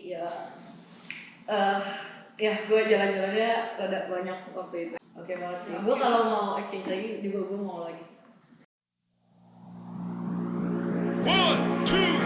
ya ya gue jalan-jalannya rada banyak waktu itu. Oke banget sih. Gue kalau mau exchange lagi juga gue mau lagi. 1, 2, 3,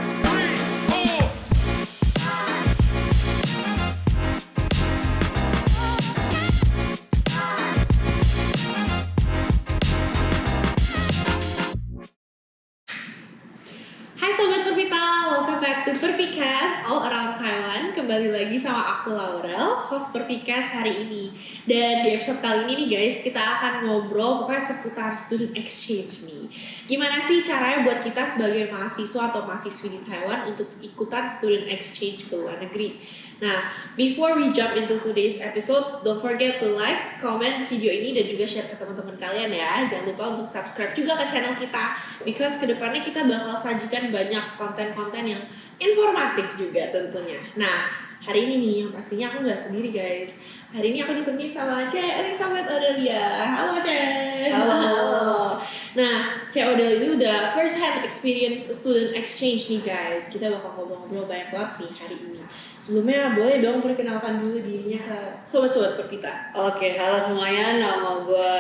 4. Hai Sobat Perpita, welcome back to Perpicast All Around Taiwan. Kembali lagi sama aku Laurel, host Perpicast hari ini. Dan di episode kali ini nih guys, kita akan ngobrol pokoknya seputar student exchange nih. Gimana sih caranya buat kita sebagai mahasiswa atau mahasiswi di Taiwan untuk ikutan student exchange ke luar negeri. Nah, before we jump into today's episode, don't forget to like, comment video ini dan juga share ke teman-teman kalian ya. Jangan lupa untuk subscribe juga ke channel kita, because kedepannya kita bakal sajikan banyak konten-konten yang informatif juga tentunya. Nah, hari ini nih yang pastinya aku nggak sendiri guys. Hari ini aku ditemani sama Cek Elizabeth Odelia. Halo Cek. Halo. Nah, Cek Odelia itu udah first hand experience student exchange nih guys. Kita bakal ngobrol-ngobrol banyak banget nih hari ini. Sebelumnya boleh dong perkenalkan dulu dirinya ke sobat-sobat Perpita. Oke, halo semuanya. Nama gue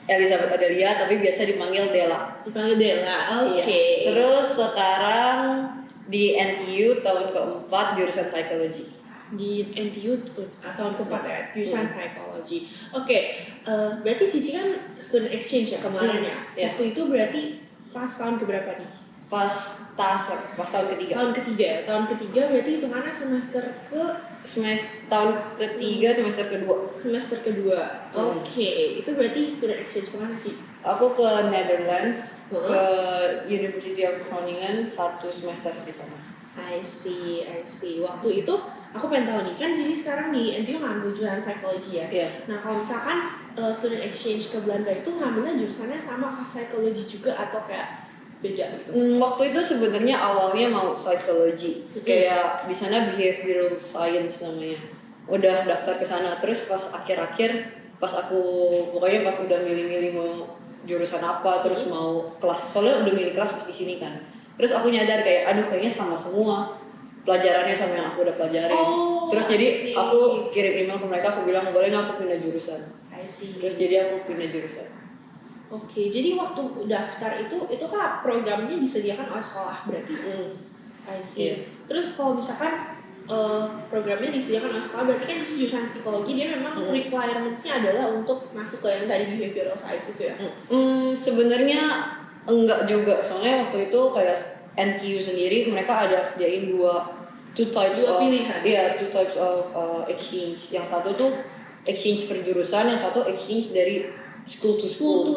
Elizabeth Odelia, tapi biasa dipanggil Dela. Dipanggil Dela, oke. Iya. Terus sekarang di NTU tahun keempat jurusan psikologi. Di NTU tahun keempat ya, jurusan psikologi. Oke, berarti Cici kan student exchange ya kemarin ya. Iya. Waktu itu berarti pas tahun keberapa nih? Pas tahun ketiga. Tahun ketiga ya. Tahun ketiga berarti hitungannya semester Tahun ketiga semester kedua. semester kedua. Oke, itu berarti student exchange kemana sih? Aku ke Netherlands, ke University of Groningen 1 semester di sana. I see. Waktu itu aku pengen tahu nih, kan Cici sekarang di NTU ngambil jurusan psikologi ya. Iya. Nah kalau misalkan student exchange ke Belanda itu ngambilnya jurusannya sama kah psikologi juga atau kayak beda gitu? Waktu itu sebenarnya awalnya mau psikologi, kayak di sana behavioral science namanya. Udah daftar ke sana, terus pas akhir-akhir pas aku pokoknya pas udah milih-milih mau jurusan apa, terus mau kelas, soalnya udah milih kelas pas di sini kan. Terus aku nyadar kayak aduh kayaknya sama semua pelajarannya sama yang aku udah pelajarin. Terus jadi aku kirim email ke mereka, aku bilang boleh nggak aku pindah jurusan. I see. Terus jadi aku pindah jurusan. Oke, jadi waktu daftar itu kan programnya disediakan oleh sekolah berarti. I see. Iya. Terus kalau misalkan programnya disediakan oleh sekolah berarti kan di jurusan psikologi dia memang requirements-nya adalah untuk masuk ke yang tadi behavioral science itu ya. Sebenarnya enggak juga, soalnya waktu itu kayak NTU sendiri mereka ada sediain two types of exchange. Yang satu tuh exchange per jurusan, yang satu exchange dari school to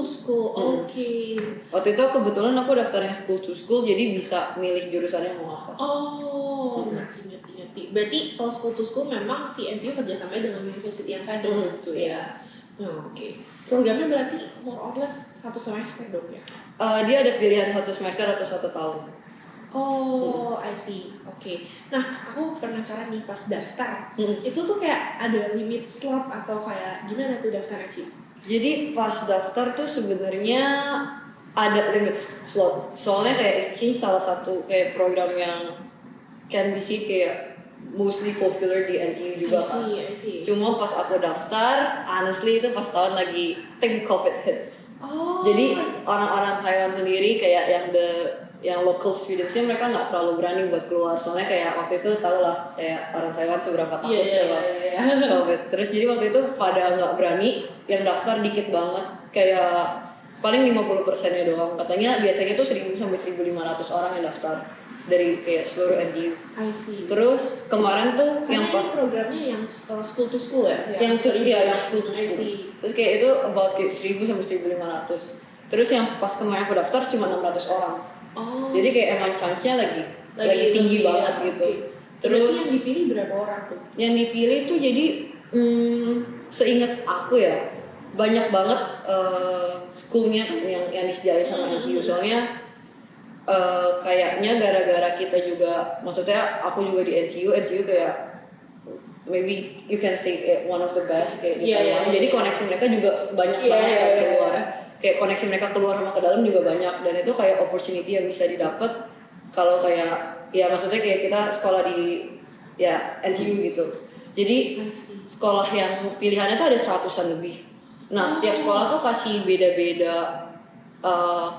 school. Oke. Waktu itu kebetulan aku daftarnya school to school, jadi bisa milih jurusannya mau apa. Ngerti. Berarti kalau school to school memang si NTU kerjasama dengan university yang tadi gitu ya. Oke. Programnya berarti more or less 1 semester dong ya? Dia ada pilihan 1 semester atau 1 tahun. I see. Oke. Nah, aku penasaran nih pas daftar. Itu tuh kayak ada limit slot atau kayak gimana tuh daftarnya sih? Jadi pas daftar tuh sebenarnya ada limit slot. Soalnya kayak exchange salah satu kayak program yang can be seen kayak mostly popular di NTU juga kan. I see. Cuma pas aku daftar, honestly itu pas tahun lagi COVID hits. Jadi orang-orang Taiwan sendiri kayak yang local students-nya mereka nggak terlalu berani buat keluar, soalnya kayak waktu itu tau lah kayak orang Taiwan seberapa takut sama COVID. Terus jadi waktu itu pada nggak berani, yang daftar dikit banget, kayak paling 50%-nya doang. Katanya biasanya tuh 1.000 sampai 1.500 orang yang daftar dari kayak seluruh NTU. I see. Terus kemarin tuh Karena yang pas programnya yang school to school ya? yang school to I school. see. Terus kayak itu about kayak 1.000 sampai 1.500. Terus yang pas kemarin aku daftar cuma 600 orang. Jadi kayak emang chance-nya lagi tinggi banget gitu. Terus yang dipilih berapa orang tuh? Yang dipilih tuh jadi seingat aku ya banyak banget schoolnya yang disediain sama NTU. Soalnya kayaknya gara-gara kita juga, maksudnya aku juga di NTU kayak maybe you can say one of the best kayak di Taiwan. Jadi koneksi mereka juga banyak banget yang keluar. Kayak koneksi mereka keluar sama ke dalam juga banyak, dan itu kayak opportunity yang bisa didapat kalau kayak ya maksudnya kayak kita sekolah di ya NTU gitu. Jadi I see. sekolah yang pilihannya tuh ada 100-an lebih. Nah setiap sekolah tuh kasih beda-beda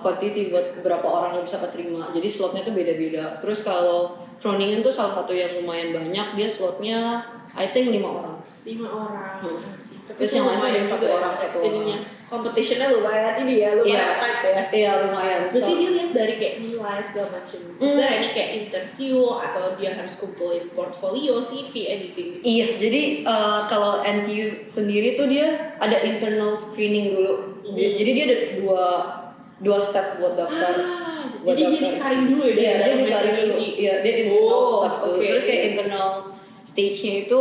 quantity buat berapa orang yang bisa keterima. Jadi slotnya tuh beda-beda. Terus kalau Groningen tuh salah satu yang lumayan banyak, dia slotnya I think 5 orang. 5 orang. Hmm. I see. Tapi Terus itu yang lain tuh lumayan ada 1 juga orang, ya, 1 orang. ininya. Competitionnya lumayan ini ya, lumayan tight ya. Iya lumayan. Berarti dia lihat dari kayak nilai segala macam. Is there any kayak interview atau dia harus kumpulin portfolio, CV, anything? Iya, jadi kalau NTU sendiri tuh dia ada internal screening dulu. Jadi dia ada dua step buat daftar. Buat Jadi dia daftar. disaring dulu ya Iya, dia dalam disaring SNI. dulu. Iya, dia internal Oh, step dulu. oke. Terus kayak internal stage-nya itu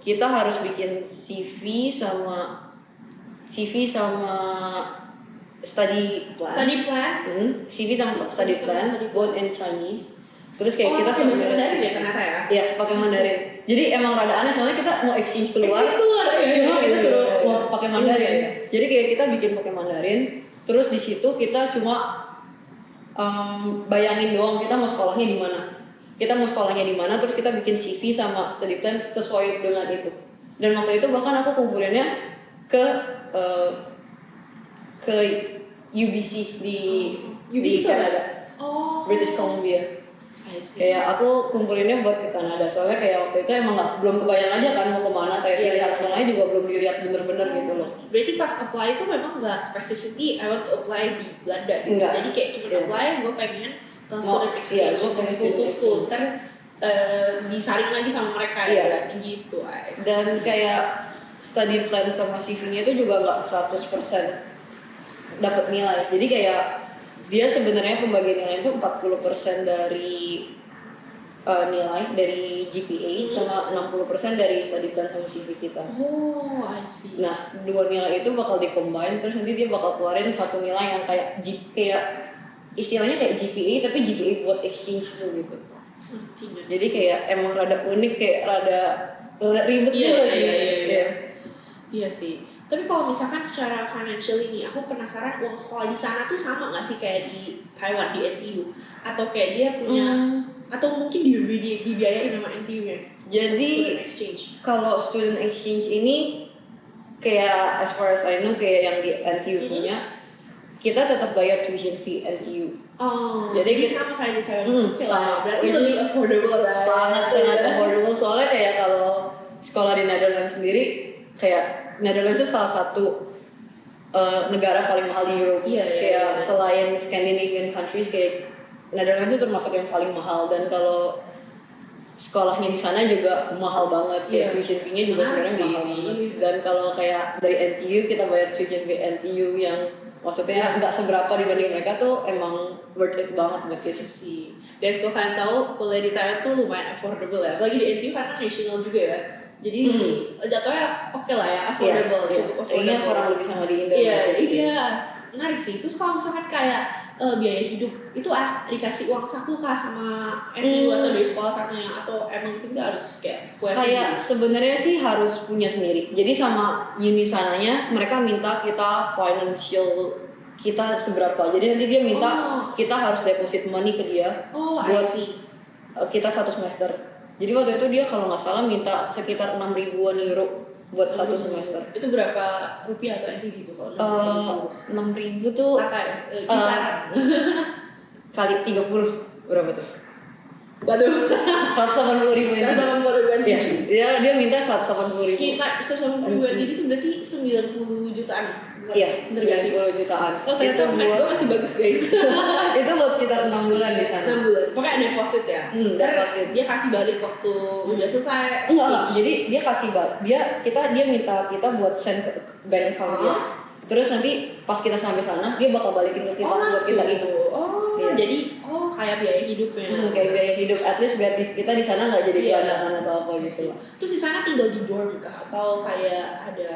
kita harus bikin CV sama study plan. Study plan. CV sama study Sama plan, study plan. both in Chinese. Terus kayak kita pakai bahasa Mandarin ya ternyata ya. Iya, pakai Mandarin. Jadi emang rada aneh soalnya kita mau exchange keluar. Exchange keluar ya. Cuma kita suruh mau pakai Mandarin. Iya. Jadi kayak kita bikin pakai Mandarin. Terus di situ kita cuma bayangin doang kita mau sekolahnya di mana. Kita mau sekolahnya di mana, terus kita bikin CV sama study plan sesuai dengan itu. Dan waktu itu bahkan aku kumpulinnya ke UBC di UBC itu Kanada, Oh. British Columbia. I see. Kayak aku kumpulinnya buat ke Kanada, soalnya kayak waktu itu emang belum kebayang aja kan mau kemana, kayak Iya. pilihan sekolahnya juga belum dilihat bener-bener gitu loh. Berarti pas apply itu memang nggak specifically I want to apply di Belanda gitu. Enggak. Jadi kayak cuma Iya. apply, gue pengen Mau- student iya, exchange, gue pengen school to student school, exchange. disaring lagi sama mereka Iya. ya, berarti gitu. I see. Dan kayak study plan sama CV-nya itu juga nggak 100% dapat nilai. Jadi kayak dia sebenarnya pembagian nilai itu 40% dari nilai dari GPA sama 60% dari study plan sama CV kita. Oh, I see. Nah, dua nilai itu bakal di-combine, terus nanti dia bakal keluarin satu nilai yang kayak istilahnya kayak GPA tapi GPA buat exchange tuh gitu. Ngerti. Jadi kayak emang rada unik, kayak rada ribet Iya, juga iya, sih. iya. Iya sih. Tapi kalau misalkan secara financial ini, aku penasaran uang sekolah di sana tuh sama nggak sih kayak di Taiwan di NTU? Atau kayak dia punya, atau mungkin dibiayain sama NTU-nya? Jadi Student exchange. kalau student exchange ini kayak as far as I know kayak yang di NTU punya, kita tetap bayar tuition fee NTU. Oh, Jadi jadi sama kayak di Taiwan. Oke sama. lah, berarti Which lebih is affordable lah. sangat affordable, soalnya kayak kalau sekolah di Netherlands sendiri, kayak Netherlands itu salah satu negara paling mahal di Eropa. Iya, iya, Kayak iya. selain Scandinavian countries, kayak Netherlands itu termasuk yang paling mahal. Dan kalau sekolahnya di sana juga mahal banget, kayak Iya. tuition fee-nya juga Menarik sebenarnya sih mahal ini. banget. Dan kalau kayak dari NTU kita bayar tuition fee NTU yang maksudnya nggak seberapa dibanding mereka tuh emang worth it banget buat kita. Sih. Guys, kalau kalian tahu kuliah di Thailand tuh lumayan affordable ya. Apalagi di NTU karena national juga ya. Jadi jatuhnya oke lah ya, affordable, Iya, cukup kayaknya affordable. kurang lebih sama di Iya, Indonesia. iya. Menarik sih. Terus kalau misalkan kayak biaya hidup itu dikasih uang saku kah sama NTU atau dari sekolah sananya, atau emang itu nggak harus kayak kuliah Kayak sendiri? sebenarnya sih harus punya sendiri. Jadi sama uni sananya mereka minta kita financial kita seberapa. Jadi nanti dia minta kita harus deposit money ke dia Oh, I buat see. kita satu semester. Jadi waktu itu dia kalau nggak salah minta sekitar 6.000-an euro buat satu semester. Itu berapa rupiah atau NT gitu kalau 6.000 tuh kisaran. kali 30 berapa tuh? Waduh. 180.000 ini. 180 Iya, dia minta 180.000. Sekitar 180 jadi itu berarti 90 jutaan. Iya, Bener gak sih? 90 jutaan. Oh, ternyata math gue masih bagus guys. Itu buat sekitar 6 bulan di sana. 6 bulan. Pokoknya ada deposit ya. Ntar Deposit. dia kasih balik waktu udah selesai. Enggak, jadi dia kasih dia minta kita buat send ke bank account dia. Terus nanti pas kita sampai sana, dia bakal balikin ke kita buat kita itu. Oh, Iya. jadi kayak biaya hidupnya. Kayak biaya hidup, at least biar kita di sana nggak jadi Iya. gelandangan atau apa gitu lah. Terus di sana tinggal di dorm kah? Atau kayak ada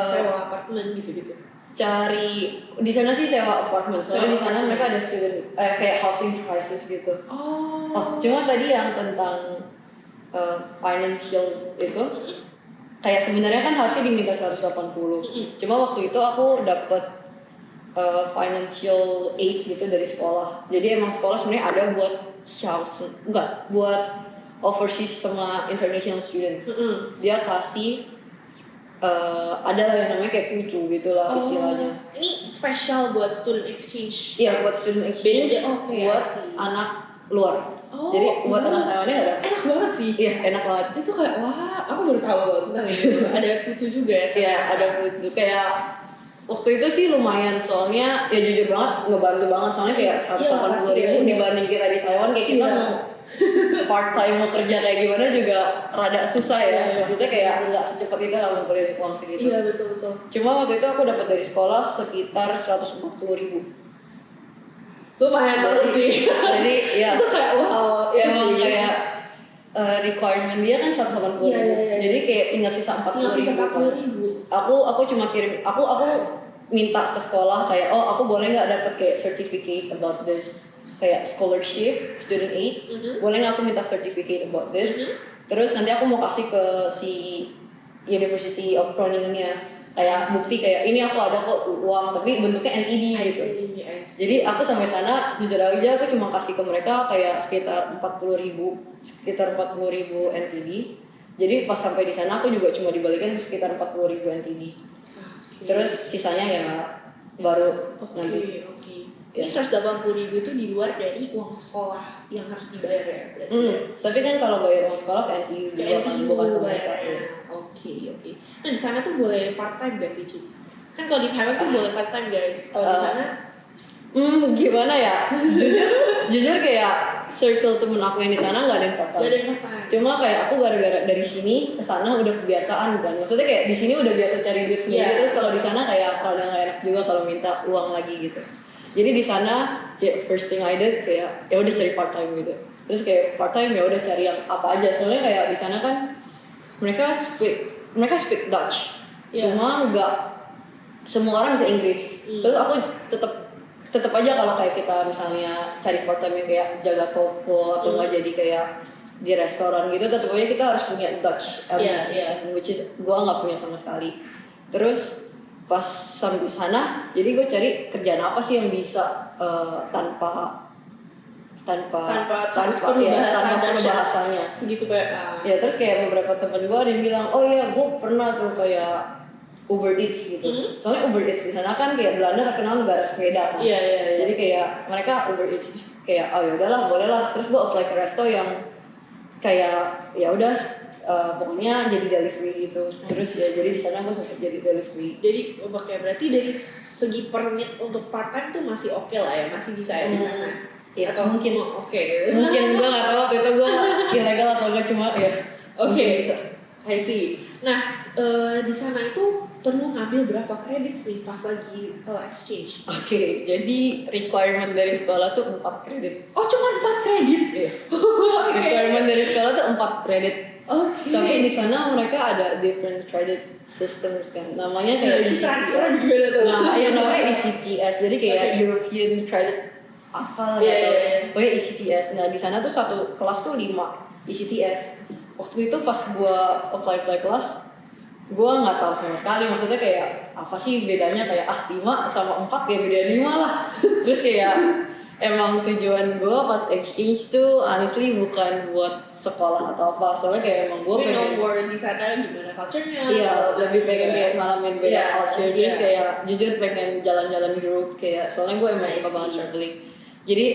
sewa apartemen gitu-gitu? Cari di sana sih sewa apartemen. Soalnya di sana mereka ada student kayak housing crisis gitu. Oh, cuma tadi yang tentang financial itu kayak sebenarnya kan harusnya diminta 180. Cuma waktu itu aku dapet financial aid gitu dari sekolah. Jadi emang sekolah sebenarnya ada buat housing, buat overseas sama international students. Dia kasih ada lah yang namanya kayak pucu gitu lah istilahnya. Ini spesial buat student exchange. Iya, buat student exchange, buat anak luar. Jadi buat anak Taiwannya nggak ada. Enak banget sih. Iya, enak banget. Itu kayak wah, aku baru tahu loh tentang ini. Ada putu juga ya. Iya, ada putu. Kayak waktu itu sih lumayan, soalnya ya jujur banget ngebantu banget, soalnya kayak 180.000 dibanding kita di Taiwan kayak kita mau part time mau kerja kayak gimana juga rada susah ya. Maksudnya kayak nggak secepat itu lah ngumpulin uang segitu. Iya betul. Cuma waktu itu aku dapat dari sekolah sekitar 140.000. Lumayan banget sih. Jadi ya Itu kayak wow. ya emang kayak requirement dia kan 180.000. Jadi kayak tinggal sisa 40.000. Aku cuma kirim, aku minta ke sekolah kayak aku boleh nggak dapat kayak certificate about this, kayak scholarship, student aid, boleh nggak aku minta certificate about this. Terus nanti aku mau kasih ke si University of Groningen-nya kayak bukti kayak ini aku ada kok uang tapi bentuknya NTD gitu. Jadi aku sampai sana jujur aja aku cuma kasih ke mereka kayak sekitar 40.000 NTD. Jadi pas sampai di sana aku juga cuma dibalikin sekitar 40.000 NTD. Terus sisanya ya baru nanti. Ini 180.000 itu di luar dari uang sekolah yang harus dibayar ya berarti. Tapi kan kalau bayar uang sekolah ke NTU juga kan, bukan ke mereka. Oke. Nah di sana tuh boleh part time gak sih Ci? Kan kalau di Taiwan tuh boleh part time guys. Kalau di sana gimana ya? jujur kayak circle temen aku yang di sana nggak ada yang part time. Gak ada yang part time. Cuma kayak aku gara-gara dari sini ke sana udah kebiasaan kan. Maksudnya kayak di sini udah biasa cari duit sendiri, terus kalau di sana kayak rada nggak enak juga kalau minta uang lagi gitu. Jadi di sana kayak first thing I did kayak ya udah cari part time gitu. Terus kayak part time ya udah cari yang apa aja. Soalnya kayak di sana kan mereka speak Dutch. Cuma nggak semua orang bisa Inggris. Terus aku tetap aja kalau kayak kita misalnya cari part time yang kayak jaga toko atau nggak jadi kayak di restoran gitu, tetap aja kita harus punya Dutch which is gua nggak punya sama sekali. Terus pas sampai sana, jadi gue cari kerjaan apa sih yang bisa tanpa bahasanya segitu banyak. Ya terus kayak beberapa teman gue ada yang bilang, oh iya gue pernah tuh kayak Uber Eats gitu. Soalnya Uber Eats di sana kan kayak Belanda terkenal negara sepeda kan. Jadi kayak mereka Uber Eats kayak oh ya udahlah boleh lah. Terus gue apply ke resto yang kayak ya udah pokoknya jadi delivery gitu. Terus ya jadi di sana gue sempat jadi delivery. Jadi berarti dari segi permit untuk part time tuh masih oke lah ya, masih bisa ya di sana. Ya, atau mungkin mungkin gue nggak tahu waktu itu gue ilegal atau enggak, cuma ya bisa. I see. Nah di sana itu perlu ngambil berapa kredit sih pas lagi exchange? Jadi requirement dari sekolah tuh 4 kredit. Oh cuma 4 kredit sih? Requirement dari sekolah tuh 4 kredit. Tapi di sana mereka ada different credit systems kan. Namanya kayak ECTS. Namanya ECTS. Jadi kayak European Credit apa lah pokoknya ECTS. Nah di sana tuh satu kelas tuh 5 ECTS. Waktu itu pas gua apply kelas, gua nggak tahu sama sekali. Maksudnya kayak apa sih bedanya, kayak 5 sama 4 ya beda 5 lah. Terus kayak emang tujuan gue pas exchange tuh honestly bukan buat sekolah atau apa, soalnya kayak emang gue pengen di sana gimana culture-nya. Lebih pengen kayak ngalamin beda culture. Terus kayak jujur pengen jalan-jalan Europe kayak, soalnya gue emang suka banget traveling. Jadi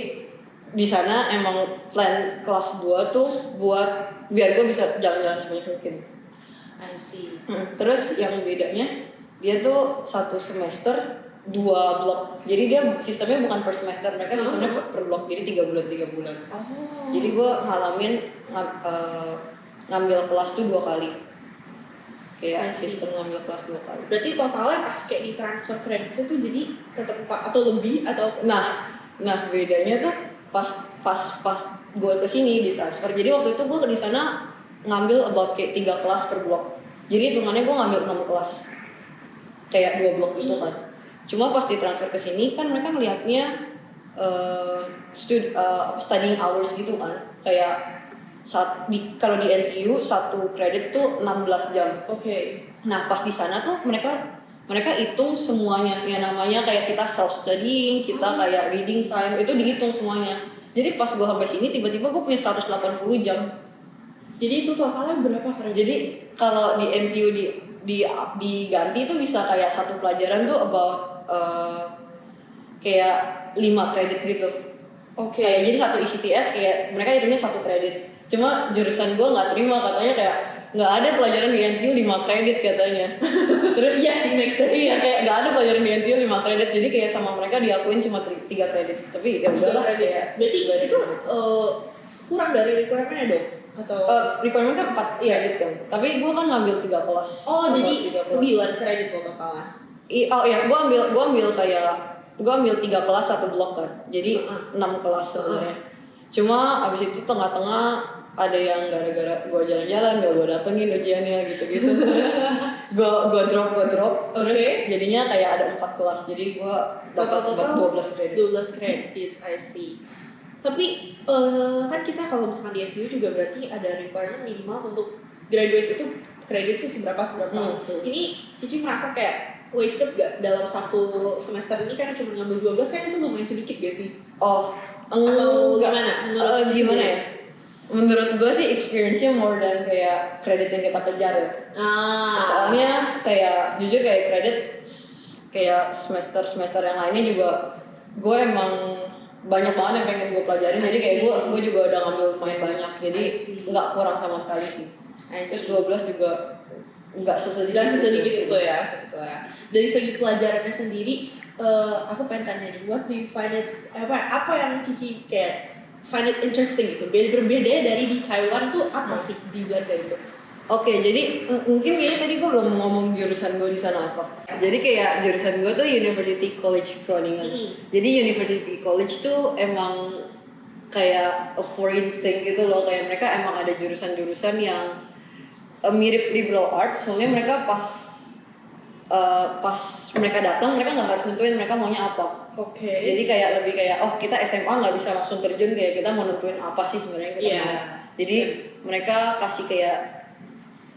di sana emang plan kelas gue tuh buat biar gue bisa jalan-jalan sebanyak mungkin. I see. Terus yang bedanya dia tuh 1 semester 2 blok. Jadi dia sistemnya bukan per semester, mereka sistemnya per blok. Jadi 3 bulan. Jadi gue ngalamin ngambil kelas tuh 2 kali. Kayak sistem ngambil kelas 2 kali. Berarti totalnya pas kayak di transfer kredit itu jadi tetap 4 atau lebih atau Nah bedanya tuh pas gue kesini di transfer. Jadi waktu itu gue di sana ngambil about kayak 3 kelas per blok. Jadi hitungannya gue ngambil 6 kelas. Kayak 2 blok gitu kan. Cuma pas ditransfer ke sini kan mereka ngelihatnya studying hours gitu kan. Kayak kalau di NTU 1 kredit tuh 16 jam. Nah pas di sana tuh mereka hitung semuanya. Ya namanya kayak kita self studying, kita kayak reading time itu dihitung semuanya. Jadi pas gue sampai sini tiba-tiba gue punya 180 jam. Jadi itu totalnya berapa kredit? Jadi kalau di NTU diganti itu bisa kayak satu pelajaran tuh about kayak 5 kredit gitu. Oke. Kayak jadi satu ICTS kayak mereka hitungnya 1 kredit. Cuma jurusan gue nggak terima, katanya kayak nggak ada pelajaran di NTU 5 kredit katanya. Terus Iya sih, make sense. iya kayak nggak ada pelajaran di NTU 5 kredit, jadi kayak sama mereka diakuin cuma 3 kredit. Tapi ya udahlah kayak. Berarti itu kurang dari requirement-nya dong? Atau Requirement kan 4, iya gitu. Tapi gue kan ngambil 3 kelas. oh jadi 3 kelas. 9 kredit lo totalnya? Oh iya, gue ambil 3 kelas 1 blok kan. Jadi 6 kelas sebenarnya. Cuma abis itu tengah-tengah ada yang gara-gara gue jalan-jalan gak gue datengin ujiannya gitu-gitu. Terus gue drop. Terus jadinya kayak ada 4 kelas. Jadi gue dapat 12 kredit. 12 kredit, I see. Tapi kan kita kalau misalkan di FU juga berarti ada requirement minimal untuk graduate itu kredit sih seberapa. Ini Cici merasa kayak wasted gak dalam satu semester ini karena cuma ngambil 12 kan itu lumayan sedikit gak sih? Oh, atau gimana? Menurut gimana ya? Menurut gue sih experience-nya more than kayak kredit yang kita kejar ya. Soalnya kayak jujur kayak kredit kayak semester yang lainnya juga gue emang banyak banget yang pengen gue pelajarin, jadi kayak gue juga udah ngambil lumayan banyak, jadi nggak kurang sama sekali sih. Terus 12 juga nggak sesedikit itu ya sebetulnya. Dari segi pelajarannya sendiri, aku pengen tanya nih, what do you find it, apa yang Cici kayak find it interesting gitu, berbeda dari di Taiwan tuh apa sih di Belanda itu? Oke, jadi mungkin kayaknya tadi gue belum ngomong jurusan gue di sana apa. Jadi kayak jurusan gue tuh University College Groningen. Jadi University College tuh emang kayak a foreign thing gitu loh. Kayak mereka emang ada jurusan-jurusan yang mirip liberal arts. Soalnya mereka pas mereka datang mereka nggak harus nentuin mereka maunya apa. Jadi kayak lebih kayak kita SMA nggak bisa langsung terjun, kayak kita mau nentuin apa sih sebenarnya kita mau. Jadi mereka kasih kayak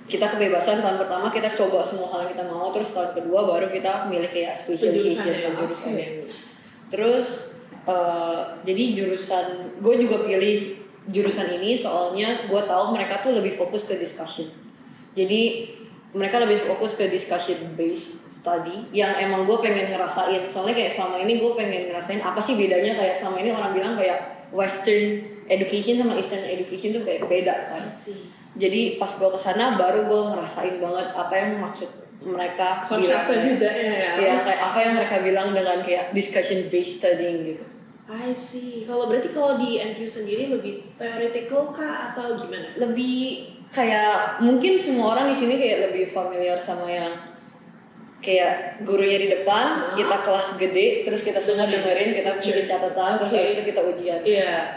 kita kebebasan tahun pertama kita coba semua hal yang kita mau, terus tahun kedua baru kita milih kayak specialization jurusannya. Terus jadi jurusan gue juga pilih jurusan ini soalnya gue tahu mereka tuh lebih fokus ke discussion. Jadi mereka lebih fokus ke discussion based study yang emang gue pengen ngerasain. Soalnya kayak selama ini gue pengen ngerasain apa sih bedanya, kayak selama ini orang bilang kayak Western education sama Eastern education tuh kayak beda kan. Jadi pas gue kesana baru gue ngerasain banget apa yang maksud mereka kontrasnya juga ya. Kayak apa yang mereka bilang dengan kayak discussion based studying gitu. I see. Berarti kalau di NTU sendiri lebih theoretical kah atau gimana? Lebih kayak mungkin semua orang di sini kayak lebih familiar sama yang kayak gurunya di depan, kita kelas gede, terus kita semua dengerin, kita tulis catatan, terus habis itu kita ujian.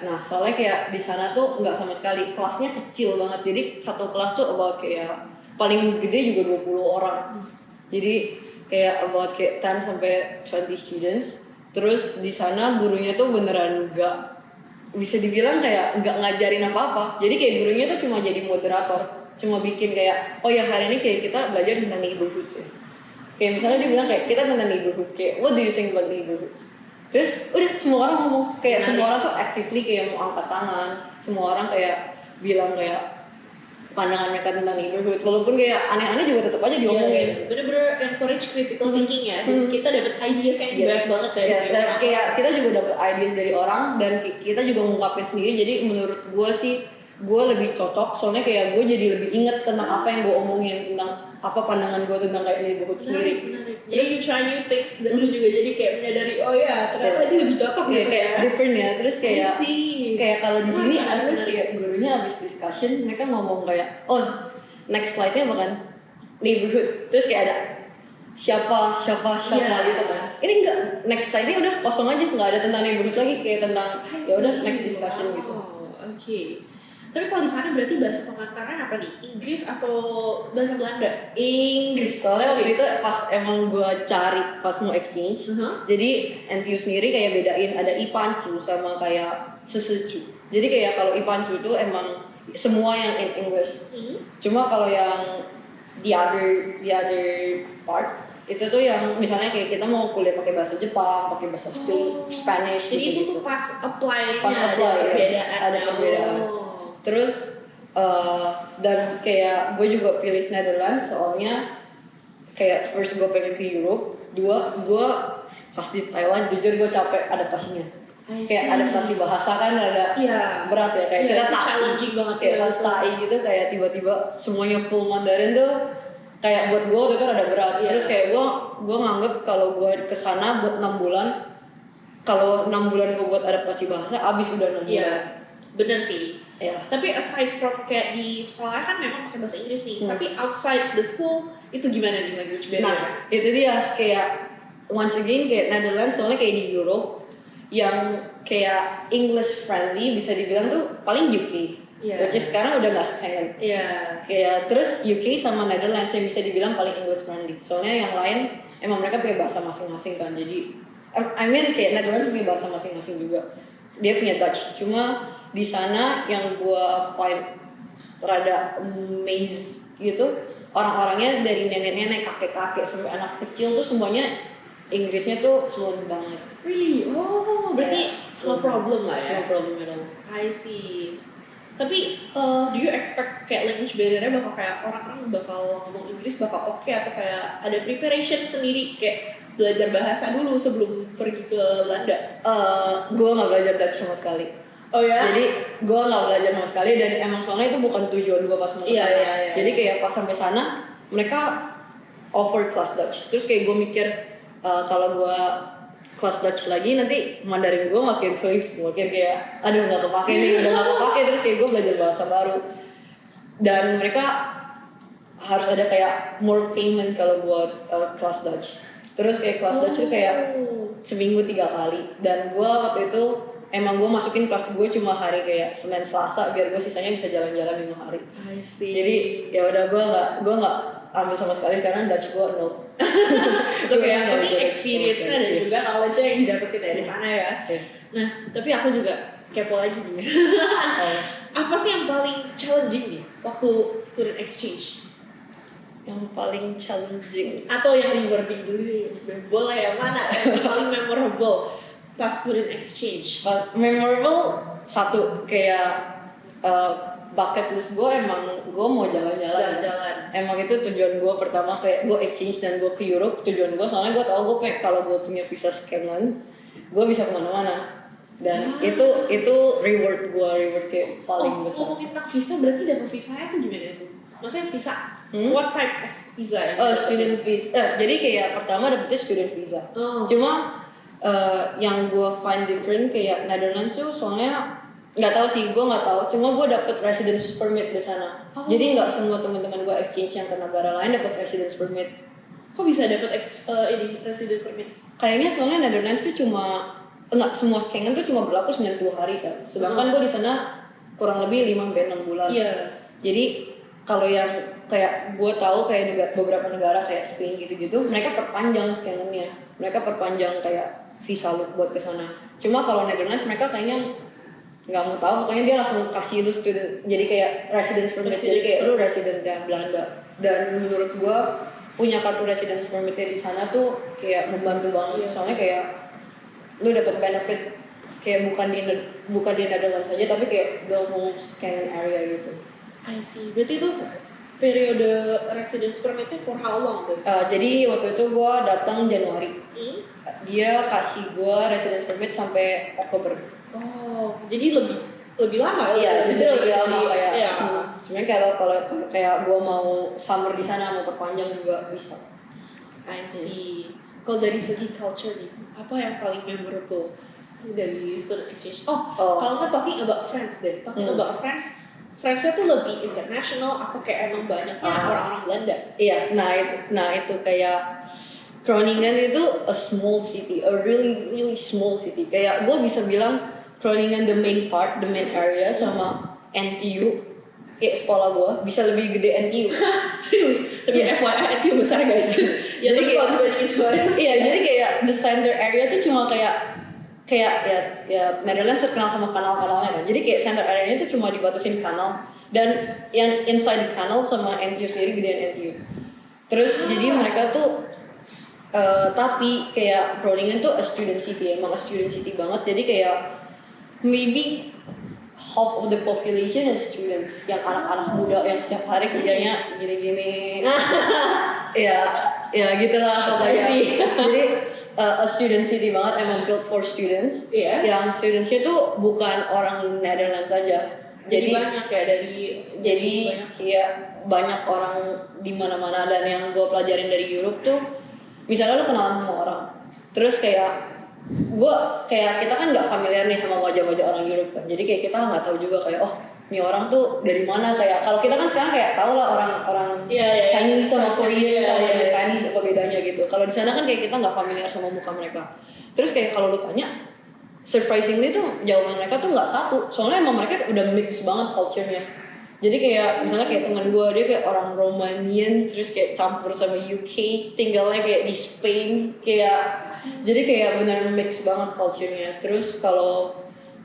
Nah, soalnya kayak di sana tuh nggak sama sekali, kelasnya kecil banget, jadi satu kelas tuh about kayak paling gede juga 20 orang. Jadi kayak about kayak 10 sampai 20 students. Terus di sana gurunya tuh beneran nggak bisa dibilang kayak nggak ngajarin apa-apa. Jadi kayak gurunya tuh cuma jadi moderator, cuma bikin kayak hari ini kayak kita belajar tentang neighborhood ya. Kayak misalnya dia bilang kayak kita tentang neighborhood, kayak what do you think about neighborhood? Terus udah semua orang ngomong, kayak semua orang tuh actively kayak mau angkat tangan, semua orang kayak bilang kayak pandangan mereka tentang neighborhood, walaupun kayak aneh-aneh juga tetap aja diomongin. Bener-bener encourage critical thinking ya, dan kita dapat ideas yang banyak banget dari dan kayak kita juga dapat ideas dari orang dan kita juga ngungkapin sendiri. Jadi menurut gue sih gue lebih cocok, soalnya kayak gue jadi lebih inget tentang apa yang gue omongin, tentang apa pandangan gue tentang kayak neighborhood sendiri. Jadi you try new things dan lu juga jadi kayak menyadari ternyata dia lebih cocok gitu kayak different ya. Terus kayak kalau di sini ada kayak gurunya habis discussion mereka ngomong kayak next slide-nya bukan neighborhood, terus kayak ada siapa gitu kan. Ini enggak, next slide-nya udah kosong aja, nggak ada tentang neighborhood lagi, kayak tentang ya udah next discussion gitu. Tapi kalau di sana berarti bahasa pengantarnya apa nih? Inggris atau bahasa Belanda? Inggris, soalnya waktu itu pas emang gue cari pas mau exchange. Jadi NTU sendiri kayak bedain ada IPANCU sama kayak Sesecu. Jadi kayak kalau IPANCU itu emang semua yang in English. Cuma kalau yang the other part itu tuh yang misalnya kayak kita mau kuliah pakai bahasa Jepang, pakai bahasa Spanish. Jadi itu tuh pas apply ada perbedaan. Terus Dan kayak gue juga pilih Netherlands soalnya kayak first gue pengen ke Europe, dua gue pas di Taiwan jujur gue capek adaptasinya. Kayak adaptasi bahasa kan ada Iya. berat ya, kayak kita itu tak challenging banget kayak ya, pas betul. TAI gitu kayak tiba-tiba semuanya full Mandarin tuh kayak buat gue waktu itu ada berat. Iya. Terus kayak gue nganggep kalau gue kesana buat 6 bulan, kalau 6 bulan gue buat adaptasi bahasa abis udah 6 bulan. Iya, bener sih. Ya. Tapi aside from kayak di sekolah kan memang pakai bahasa Inggris nih, tapi outside the school itu gimana nih language barrier? Nah, itu dia kayak once again kayak Netherlands soalnya kayak di Europe yang kayak English friendly bisa dibilang tuh paling UK. Iya. Which is sekarang udah nggak Schengen. Iya. Kayak terus UK sama Netherlands yang bisa dibilang paling English friendly. Soalnya yang lain emang mereka punya bahasa masing-masing kan. Jadi I mean kayak Netherlands punya bahasa masing-masing juga. Dia punya Dutch. Cuma di sana yang gua find rada amazed gitu, orang-orangnya dari nenek-nenek, kakek-kakek sampai anak kecil tuh semuanya Inggrisnya tuh fluent banget. Really? Oh, berarti no problem lah ya. No problem at all. I see. Tapi do you expect kayak language barrier-nya bakal kayak orang-orang bakal ngomong Inggris bakal oke atau kayak ada preparation sendiri kayak belajar bahasa dulu sebelum pergi ke Belanda? Gue nggak belajar Dutch sama sekali. Oh ya? Jadi gue nggak belajar sama sekali dan emang soalnya itu bukan tujuan gue pas mau ke Iya, sana. iya. Jadi kayak pas sampai sana mereka offer kelas Dutch. Terus kayak gue mikir kalau gue kelas Dutch lagi nanti Mandarin gue makin makin kayak aduh nggak kepake nih, udah nggak kepake. Terus kayak gue belajar bahasa baru dan mereka harus ada kayak more payment kalau buat kelas Dutch. Terus kayak kelas Dutch itu kayak seminggu 3 kali dan gue waktu itu emang gue masukin kelas gue cuma hari kayak Senin Selasa biar gue sisanya bisa jalan-jalan 5 hari. I see. Jadi ya udah gue nggak ambil sama sekali sekarang Dutch gue no. Itu kayak yang penting experience-nya dan juga knowledge-nya yang didapetin dari sana ya. Iya. Nah, tapi aku juga kepo lagi nih. Apa sih yang paling challenging nih waktu student exchange? Yang paling challenging Atau yang rewarding dulu nih? Boleh yang mana? Yang paling memorable pas student exchange? memorable satu kayak bucket list gue emang gue mau jalan-jalan. Jalan-jalan. Emang itu tujuan gue pertama kayak gue exchange dan gue ke Europe tujuan gue soalnya gue tau gue pengen kalau gue punya visa Schengen gue bisa kemana-mana dan itu reward kayak paling besar. Ngomongin tentang visa berarti dapat visanya tuh gimana tuh? Maksudnya visa? What type of visa? Student visa. Jadi kayak pertama dapetnya student visa. Oh. Cuma yang gue find different kayak Netherlands tuh soalnya nggak tahu sih, gue nggak tahu. Cuma gue dapet residence permit di sana. Jadi nggak semua teman-teman gue exchange yang ke negara lain dapet residence permit. Kok bisa dapat ini resident permit? Kayaknya soalnya Netherlands tuh cuma nggak semua Schengen tuh cuma berlaku 90 hari kan. Sedangkan gue di sana kurang lebih 5-6 bulan. Iya. Jadi kalau yang kayak gue tahu kayak beberapa negara kayak Spain gitu-gitu, mereka perpanjang Schengen-nya. Mereka perpanjang kayak visa lu buat ke sana. Cuma kalau Netherlands mereka kayaknya nggak mau tahu, pokoknya dia langsung kasih lu student, jadi kayak residence permit, jadi kayak lu residentnya Belanda. Dan menurut gue punya kartu residence permitnya di sana tuh kayak membantu banget, soalnya kayak lu dapat benefit kayak bukan di Netherlands saja tapi kayak the whole Schengen area gitu. I see. Berarti itu periode residence permitnya for how long tuh? Jadi waktu itu gue datang Januari, dia kasih gue residence permit sampai Oktober. Oh, jadi lebih lama Iya, justru lebih lama kayak. Iya. Sebenarnya kalau kayak gue mau summer di sana mau perpanjang juga bisa. I see. Kalau dari segi culture nih, apa yang paling memorable dari student exchange? Kalau nggak talking about friends deh, about friends-nya tuh lebih international atau kayak emang banyaknya orang-orang Belanda? Iya, nah itu kayak Groningen itu a small city, a really really small city. Kayak gue bisa bilang Groningen the main area sama NTU, kayak sekolah gue bisa lebih gede NTU. Tapi FYI NTU besar guys. Ya Jadi tapi kalau dibanding itu iya, jadi kayak the center area tuh cuma kayak ya Netherlands terkenal sama kanal-kanalnya kan. Jadi kayak center area-nya tuh cuma dibatasin kanal dan yang inside the canal sama NTU sendiri gedean NTU. Terus jadi mereka tuh tapi kayak Groningen tuh a student city, emang a student city banget. Jadi kayak maybe half of the population is students, yang anak-anak muda yang setiap hari kerjanya gini-gini. ya gitulah pokoknya. Jadi a student city banget, emang built for students. Iya. Yang studentsnya tuh bukan orang Netherlands saja. Jadi banyak ya jadi kayak banyak orang di mana-mana, dan yang gue pelajarin dari Europe tuh misalnya lo kenalan sama orang, terus kayak kita kan nggak familiar nih sama wajah-wajah orang Europe kan, jadi kayak kita nggak tahu juga kayak oh ini orang tuh dari mana, kayak kalau kita kan sekarang kayak tau lah orang Chinese sama Korean sama Japanese apa bedanya gitu. Kalau di sana kan kayak kita nggak familiar sama muka mereka, terus kayak kalau lu tanya surprisingly tuh jawaban mereka tuh nggak satu, soalnya emang mereka udah mix banget culture-nya. Jadi kayak misalnya kayak teman gue, dia kayak orang Romanian terus kayak campur sama UK, tinggalnya kayak di Spain, kayak jadi kayak benar mix banget culture-nya. Terus kalau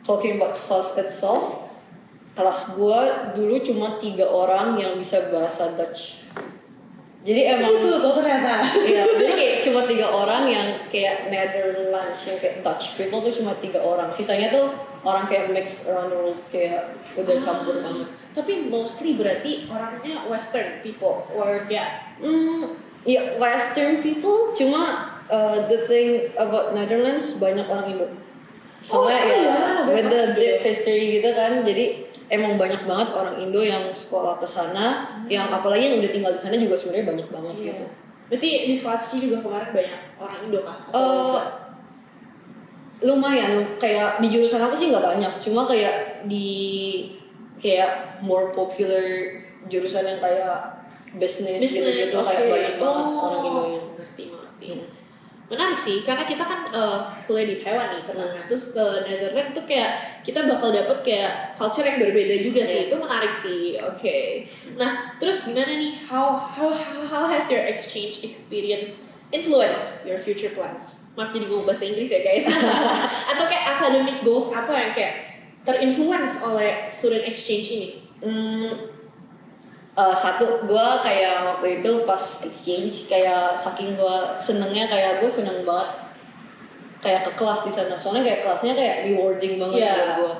talking about class itself, kelas gue dulu cuma 3 orang yang bisa bahasa Dutch. Jadi emang itu tuh ternyata. Iya, jadi kayak cuma 3 orang yang kayak Netherlands, yang kayak Dutch people tuh cuma 3 orang. Sisanya tuh orang kayak mix around the world, kayak udah campur banget. Tapi mostly berarti orangnya Western people or ya? Ya Western people, cuma the thing about Netherlands banyak orang Indo. Soalnya with the deep history gitu kan, jadi emang banyak banget orang Indo yang sekolah ke sana, yang apalagi yang udah tinggal di sana juga sebenarnya banyak banget gitu. Berarti di sekolah Cici juga kemarin banyak orang Indo kah? Lumayan, kayak di jurusan aku sih nggak banyak, cuma kayak di kayak more popular jurusan yang kayak business gitu-gitu kayak banyak banget orang Indo yang ngerti. Menarik sih, karena kita kan kuliah di Taiwan nih pertama, terus ke Netherlands tuh kayak kita bakal dapet kayak culture yang berbeda juga sih. Itu menarik sih. Oke. Nah, terus gimana nih? How has your exchange experience influence your future plans? Maaf jadi ngomong bahasa Inggris ya guys. Atau kayak academic goals apa yang kayak terinfluence oleh student exchange ini? Satu, gue kayak waktu itu pas exchange, kayak saking gue senengnya, kayak gue seneng banget kayak ke kelas di sana, soalnya kayak kelasnya kayak rewarding banget buat gue.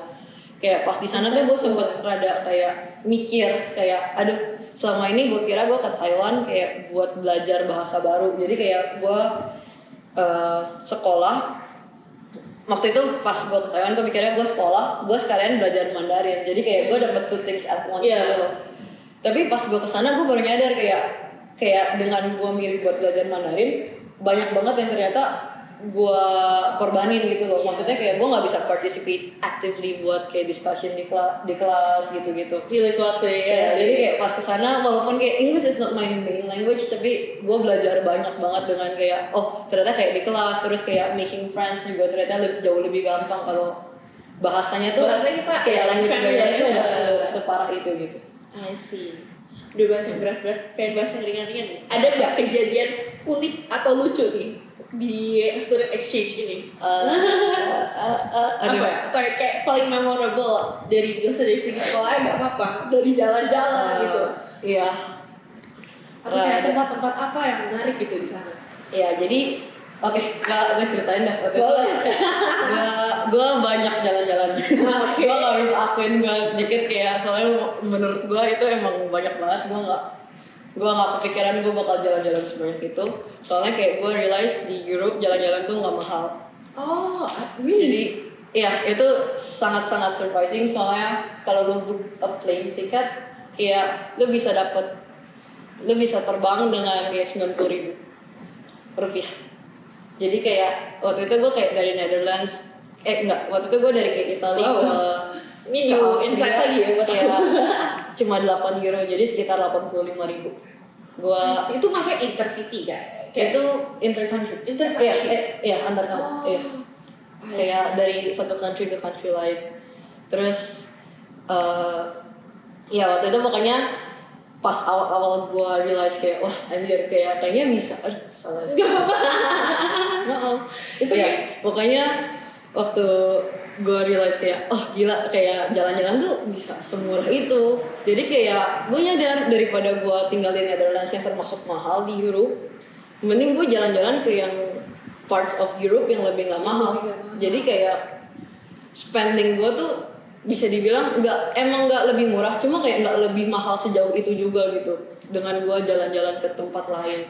Kayak pas di sana tuh gue sempet rada kayak mikir kayak aduh, selama ini gue kira gue ke Taiwan kayak buat belajar bahasa baru, jadi kayak gue sekolah. Waktu itu pas gue ke Taiwan, gue mikirnya gue sekolah, gue sekalian belajar Mandarin, jadi kayak gue dapet 2 things at once gitu loh. Tapi pas gue kesana gue baru nyadar kayak dengan gue milih buat belajar Mandarin, banyak banget yang ternyata gue korbanin gitu loh. Maksudnya kayak gue nggak bisa participate actively buat kayak discussion di kelas gitu-gitu. Pilih kelas ya. Jadi kayak pas kesana, walaupun kayak English is not my main language, tapi gue belajar banyak banget dengan kayak oh ternyata kayak di kelas, terus kayak making friends juga ternyata jauh lebih gampang kalau bahasanya tuh kita kayak language barrier-nya familiar nggak separah itu gitu. I see. Udah bahas yang berat-berat, pengen bahas yang ringan-ringan nih. Ada nggak kejadian unik atau lucu nih di student exchange ini? Apa ya? Atau kayak paling memorable dari dari segi sekolah nggak apa-apa, dari jalan-jalan gitu. Iya. Atau kayak tempat-tempat apa yang menarik gitu di sana? Iya, jadi gue ceritain dah. Gue banyak jalan-jalan. Gue nggak bisa akuin gue sedikit kayak, soalnya menurut gue itu emang banyak banget. Gue nggak kepikiran gue bakal jalan-jalan sebanyak itu. Soalnya kayak gue realize di Europe jalan-jalan tuh nggak mahal. Oh, really? Jadi ya itu sangat-sangat surprising. Soalnya kalau lo book a plane ticket, kayak lo bisa terbang dengan kayak 90.000 rupiah. Jadi kayak waktu itu gue kayak dari Netherlands, waktu itu gue dari kayak Italia ke insight lagi ya buat aku. Cuma 8 euro, jadi sekitar 85.000. Itu maksudnya intercity kan? Itu intercountry. Iya, antar country. Kayak dari satu country ke country lain. Terus ya waktu itu pokoknya pas awal-awal gue realize kayak wah anjir kayaknya bisa, salah. Gak apa-apa. Itu ya pokoknya waktu gue realize kayak oh gila, kayak jalan-jalan tuh bisa semurah itu. Jadi kayak gue nyadar daripada gue tinggal di Netherlands yang termasuk mahal di Europe, mending gue jalan-jalan ke yang parts of Europe yang lebih nggak mahal. Jadi kayak spending gue tuh bisa dibilang emang nggak lebih murah, cuma kayak nggak lebih mahal sejauh itu juga gitu dengan gue jalan-jalan ke tempat lain.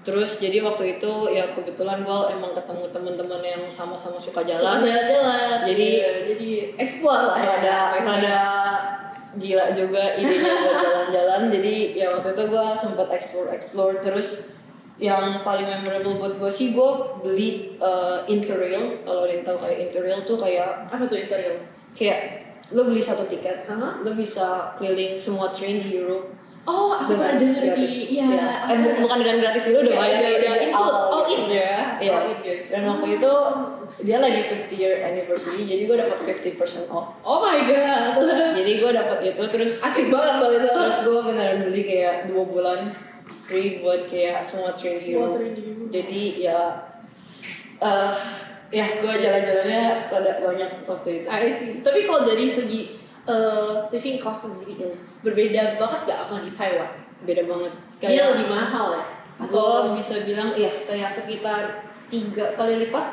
Terus jadi waktu itu ya kebetulan gue emang ketemu teman-teman yang sama-sama suka jalan. Jalan-jalan. Jadi jadi explore lah ya. rada gila juga idenya buat jalan-jalan. Jadi ya waktu itu gue sempet explore terus yang paling memorable buat gue sih gue beli Interrail. Kalau yang tahu kayak Interrail tuh kayak Apa tuh Interrail? kayak lo beli satu tiket, Aha. lo bisa keliling semua train di Europe. Oh, aku pernah denger di ya. Bukan dengan gratis dulu udah bayar udah di include awal. all in ya. Iya. All in, guys. Dan waktu itu dia lagi 50 year anniversary, jadi gue dapat 50% off. Oh my god. Jadi gue dapat itu terus Asik banget loh itu. terus gue beneran beli kayak 2 bulan free buat kayak semua train di Semua Europe. train di Europe. Jadi ya ya gue jalan-jalannya rada banyak waktu itu. I see. Tapi kalau dari segi living cost sendiri berbeda banget gak sama di Taiwan? Beda banget. Dia lebih mahal ya? Gue bisa bilang ya kayak sekitar 3 kali lipat.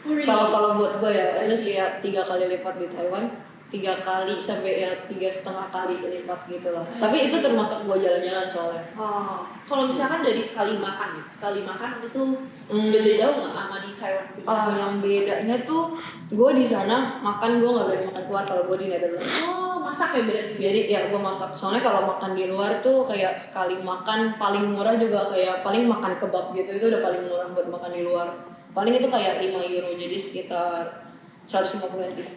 Oh, really? Kalau buat gue ya, ada sih ya 3 kali lipat di Taiwan, 3 kali sampai ya 3,5 kali lipat gitu lah. Tapi itu termasuk gue jalan-jalan soalnya. Oh, kalau misalkan dari sekali makan itu beda jauh nggak sama di Taiwan? Yang bedanya tuh gue di sana makan gue nggak berani makan keluar kalau gue di Netherlands. Oh, masak ya berarti? Jadi ya gue masak. Soalnya kalau makan di luar tuh kayak sekali makan paling murah juga kayak paling makan kebab gitu itu udah paling murah buat makan di luar. Paling itu kayak 5 euro jadi sekitar 150 lebih.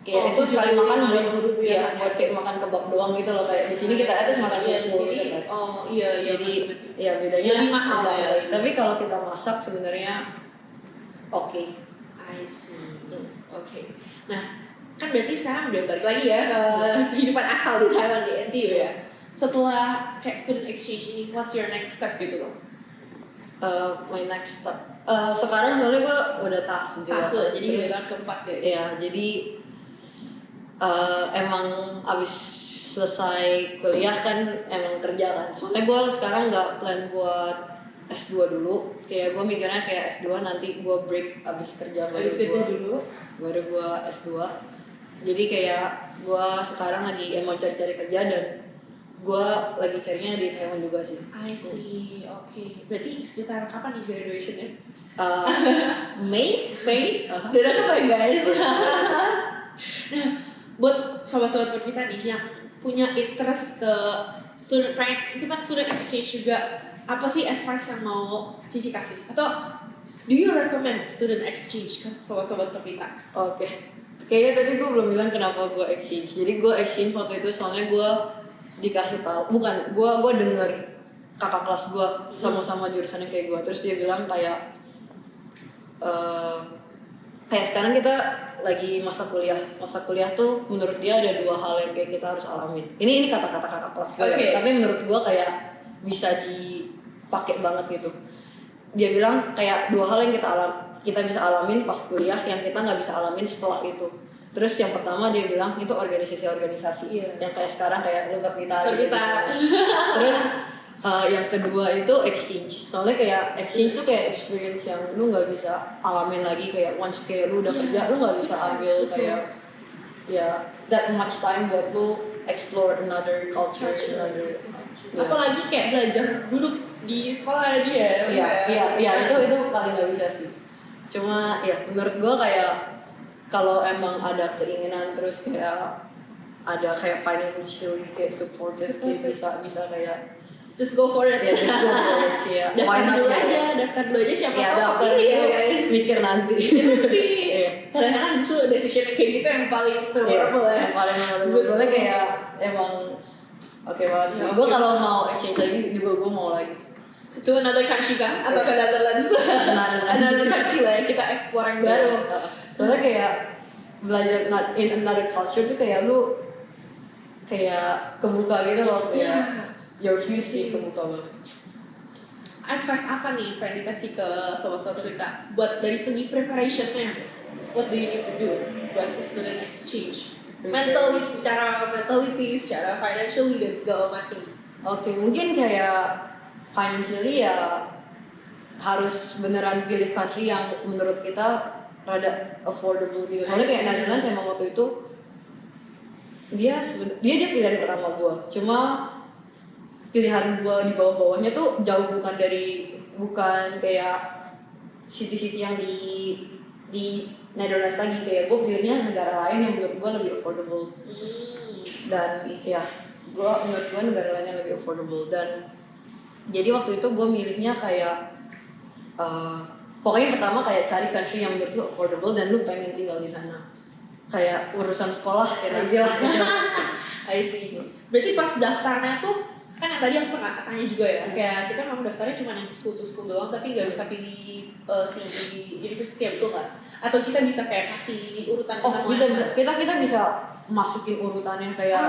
Kayak itu sekali makan buat ya buat kayak makan kebab doang gitu loh kayak di sini kita atas makan di bubur sini. gitu kan. Oh iya. Jadi ya bedanya lebih mahal agak ya. lain. Tapi kalau kita masak sebenarnya oke. I see. Oke. Nah, kan berarti sekarang udah balik lagi ya ke kehidupan asal di Taiwan di NTU ya. Setelah kayak student exchange ini, what's your next step gitu loh? My next step. Sekarang soalnya gue udah tas juga. Jadi Terus, udah keempat guys. ya jadi emang abis selesai kuliah kan emang kerja kan. Soalnya gue sekarang nggak plan buat S2 dulu. Kayak gue mikirnya kayak S2 nanti gue break abis kerja dulu. Baru gue S2. Jadi kayak gue sekarang lagi mau cari-cari kerja dan gue lagi carinya di Taiwan juga sih. I see. Oke. Berarti sekitar kapan nih graduationnya? May? Udah deket ya guys. Nah, buat sobat-sobat kita nih yang punya interest ke ikutan student exchange juga, apa sih advice yang mau Cici kasih? Atau do you recommend student exchange ke sobat-sobat kita? Oke. Kayaknya tadi gue belum bilang kenapa gue exchange. Jadi gue exchange waktu itu soalnya gue dikasih tahu, gue denger kakak kelas gue sama-sama jurusannya kayak gue, terus dia bilang kayak kayak sekarang kita lagi masa kuliah tuh menurut dia ada 2 hal yang kayak kita harus alamin. Ini kata-kata kakak kelas gue, tapi menurut gue kayak bisa dipakai banget gitu. Dia bilang kayak 2 hal yang kita bisa alamin pas kuliah yang kita nggak bisa alamin setelah itu. Terus yang pertama dia bilang itu organisasi yang kayak sekarang kayak lu kita. Terus yang kedua itu exchange. Soalnya kayak exchange tuh kayak experience yang lu nggak bisa alamin lagi kayak once kayak lu udah kerja lu nggak bisa ambil kayak ya that much time buat lu explore another culture. Apalagi kayak belajar duduk di sekolah aja ya. Iya itu paling nggak bisa sih. Cuma ya menurut gua kayak kalau emang ada keinginan terus kayak ada kayak financially kayak supported bisa kayak just go for it ya. Just go for it kayak daftar dulu aja siapa tahu daftar guys mikir nanti. Kadang-kadang justru decision kayak gitu yang paling memorable ya. Yang paling memorable soalnya kayak emang oke banget sih. Gue kalau mau exchange lagi juga gue mau lagi to another country kan atau ke Netherlands. Another country lah ya, kita explore yang baru. Soalnya kayak belajar in another culture tuh kayak lu kayak kebuka gitu loh kayak your views sih kebuka banget. Advice apa nih pengen dikasih ke sobat-sobat kita buat dari segi preparationnya? What do you need to do buat student exchange? Secara financially dan segala macam. Oke, mungkin kayak financially ya harus beneran pilih country yang menurut kita rada affordable gitu. Soalnya kayak Netherlands emang waktu itu dia pilihan pertama gue, cuma pilihan gue di bawah-bawahnya tuh jauh bukan kayak city-city yang di Netherlands lagi, kayak gue pilihnya negara lain yang menurut gue lebih affordable. Dan ya menurut gue negara lain yang lebih affordable. Dan jadi waktu itu gue milihnya kayak pokoknya pertama kayak cari country yang menurut lu affordable dan lu pengen tinggal di sana. Kayak urusan sekolah kayak aja lah. I see. Berarti pas daftarnya tuh kan yang tadi aku pernah tanya juga ya, kayak kita memang daftarnya cuma yang school doang, tapi nggak bisa pilih si university, betul nggak? Atau kita bisa kayak kasih urutan bisa kita bisa masukin urutannya kayak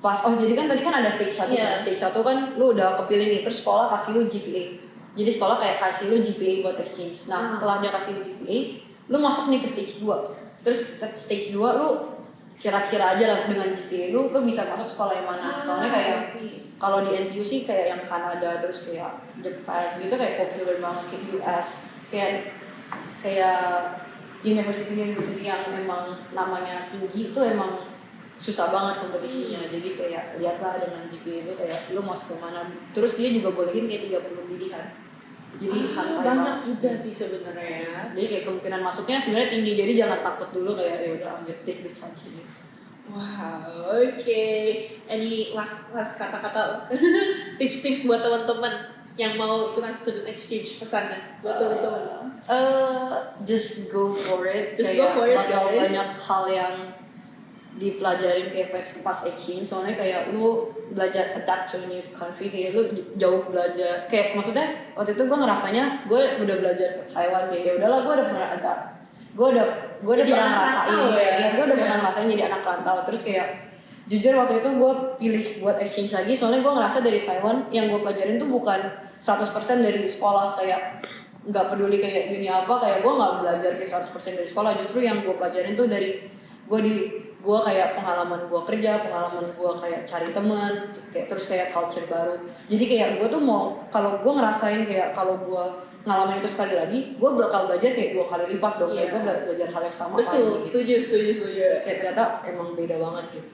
pas jadi kan tadi kan ada stage 1 kan. Stage 1 kan lu udah kepilih nih, terus sekolah kasih lu GPA. Jadi sekolah kayak kasih lu GPA buat exchange. Nah, setelah dia kasih lu GPA, lu masuk nih ke stage 2. Terus ke stage 2 lu kira-kira aja lah dengan GPA lu bisa masuk sekolah yang mana. Soalnya kayak kalau di NTU sih kayak yang Kanada, terus kayak Jepang gitu kayak populer banget, kayak US, kayak university yang memang namanya tinggi itu emang susah banget kompetisinya. Jadi kayak lihatlah dengan GPA itu kayak lu masuk ke mana. Terus dia juga bolehin kayak 30 pilihan. Jadi santai banyak banget juga sih sebenarnya. Jadi kayak kemungkinan masuknya sebenarnya tinggi. Jadi jangan takut dulu kayak ya udah ambil take the chance gitu. Wow, oke. Any last kata-kata tips-tips buat teman-teman yang mau ikutan student exchange, pesannya buat teman-teman? Just go for it. Just go for it, bakal guys. banyak hal yang dipelajarin kayak pas exchange. Soalnya kayak lu belajar adapt to a new country, kayak lu jauh belajar. Kayak maksudnya waktu itu gue ngerasanya gue udah belajar ke Taiwan, kayak ya udahlah gue udah pernah adapt. Gue udah pernah ngerasain gue udah pernah ngerasain jadi anak rantau. Terus kayak jujur waktu itu gue pilih buat exchange lagi soalnya gue ngerasa dari Taiwan yang gue pelajarin tuh bukan 100% dari sekolah, kayak nggak peduli kayak uni apa, kayak gue nggak belajar kayak 100% dari sekolah. Justru yang gue pelajarin tuh dari gue kayak pengalaman gue kerja, pengalaman gue kayak cari teman, kayak terus kayak culture baru. Jadi kayak gue tuh mau, kalau gue ngerasain kayak kalau gue ngalamin itu sekali lagi, gue bakal belajar kayak 2 kali lipat dong. Kayak gue belajar hal yang sama. Betul, lagi. setuju. Terus kayak ternyata emang beda banget gitu.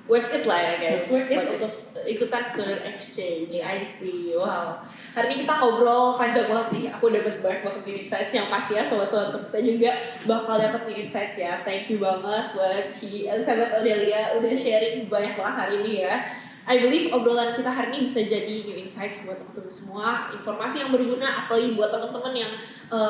Worth it lah ya guys, worth it untuk ikutan student exchange. I see, wow. Hari ini kita ngobrol panjang banget nih, aku dapat banyak banget new insights yang pasti ya sobat-sobat kita juga bakal dapat new insights ya. Thank you banget buat si Elizabeth Odelia udah sharing banyak banget hari ini ya. I believe obrolan kita hari ini bisa jadi new insights buat teman-teman semua, informasi yang berguna apalagi buat teman-teman yang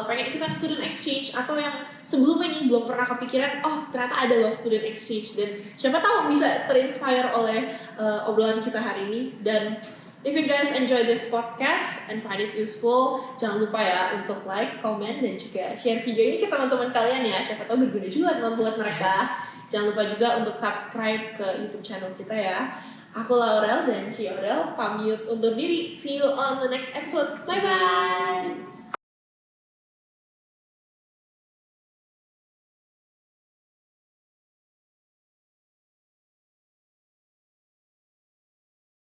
pengen ikutan student exchange atau yang sebelumnya nih belum pernah kepikiran, oh ternyata ada loh student exchange, dan siapa tahu bisa terinspire oleh obrolan kita hari ini. Dan if you guys enjoy this podcast and find it useful, jangan lupa ya untuk like, comment, dan juga share video ini ke teman-teman kalian ya, siapa tahu berguna juga buat mereka. Jangan lupa juga untuk subscribe ke YouTube channel kita ya. Aku Laurel dan Ci Aurel pamit undur diri. See you on the next episode. Bye bye.